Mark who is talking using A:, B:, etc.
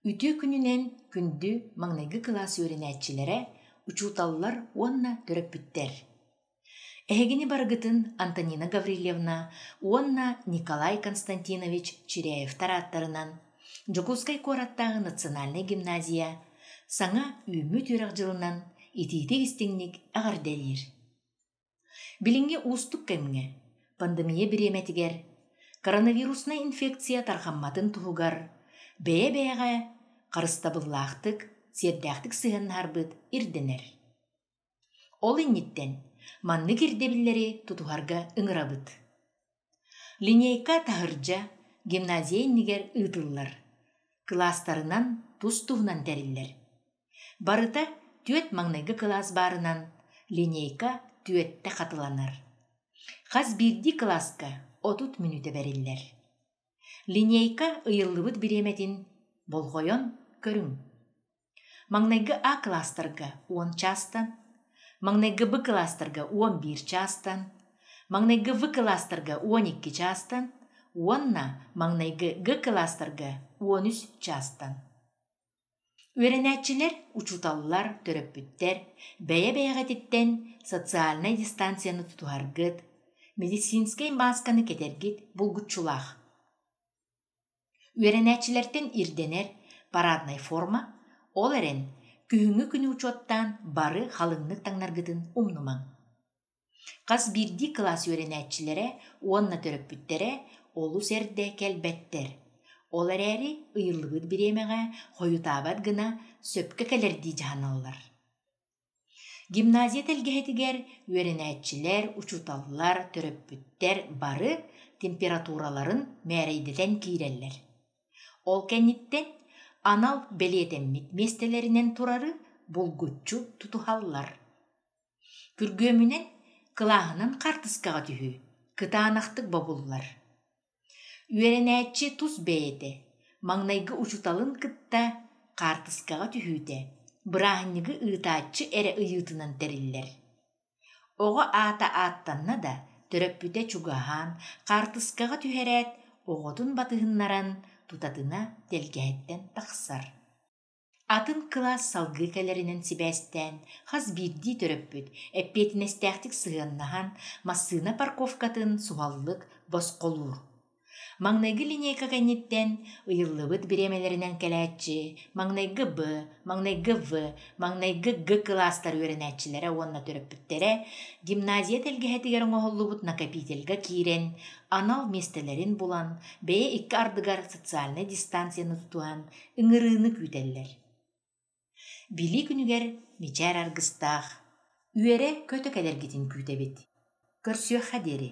A: Үтө күнүнен күндү маңнайгы класс öğrenäççilere учуталлар уонна төрөппүттер. Эхегини баргытын Антонина Гаврилевна, уонна Николай Константинович Чиряев тараттарынан Жокускай кораттагы национальный гимназия саңа үймү түрак жылынан итиитик истиңник агардерир. Билинге устук кемге, пандемия биреметигер, коронавирусна инфекция тархамматын туһугар, бэйэ-бэйэҕэ қарыстабыллаахтык, сиэрдээхтик сыһаннаарбыт ирденер. Ол инниттен манны кирдебиллери тутуһарга ыҥырабыт. Линейка таһырдьа гимназия иннигер ыытыллар, класстарынан тус туһунан тэриллер. Барыта түөт маҥнайгы класс баарынан линейка түөтте хатыланар. Хас бирди класска 30 минуте бериллер. Линейка ыйыллыбыт биреметин болғойон көрүң. Маҥнайгы А класстарга 10 частан, маҥнайгы Б класстарга 11 частан, маҥнайгы В класстарга 12 частан, уонна маҥнайгы Г класстарга 13 частан. Öğrenäççiler, учуталлар, төрөппүттер бэйэ-бэйэҕэтиттен социальный дистанцияны тутуһаргыт, медицинскай масканы кетергит булгуччулаах. Öğrenäççilерден ирденер парадный форма, ол эрен күһүҥҥү күнү учуоттаан бары халыҥнык таҥнаргытын умнумаҥ. Хас бирди класс öğrenäççilere уонна төрөппүттере олус эрдэ келбеттер. Ол эрээри ыйыллыбыт биремеҕэ хойутаабат гына сөпкө келердии дьаһаналлар. Гимназия телгэһэтигер öğrenäççилер, учуталлар, төрөппүттер бары температураларын мээрэйдэтэн киирэллер. Ол кэнниттен анал белиэтэммит местелеринен турары булгуччу тутуһаллар. Күргөмүнен кылааһынан хартыскаҕа түһү, кытаанахтык бобуллар. Öğrenäççи тус бэйэтэ, маҥнайгы учуталын кытта хартыскаҕа түһүүтэ, бырааһынньыгы ыытааччы эрэ ыйыытынан тэриллер. Оҕо аата ааттанна да төрөппүтэ чугаһаан хартыскаҕа түһэрээт оҕотун батыһыннаран тутатына телгэһэттэн тахсар. Атын класс салгыы кэлэринэн сибээстэн хас бирдии төрөппүт эппиэтинэстээхтик сыһыаннаһан массыына парковкатын суһаллык босхолуур. Маҥнайгы линейка кэнниттэн ыйыллыбыт биремелеринэн кэлээччи, маҥнайгы Б, маҥнайгы В, маҥнайгы Г класстар öğrenäççilere уонна төрөппүттере гимназия телгэһэтигэр оҥоһуллубут накопительга киирэн, анал местелерин булан, бэйэ икки ардыгар социальный дистанцияны тутуан ыҥырыыны күүтэллэр. Били күнүгэр мичээр аргыстаах, үөрэ көтө кэлэргитин күүтэбит. Көрсүөххэ диэри,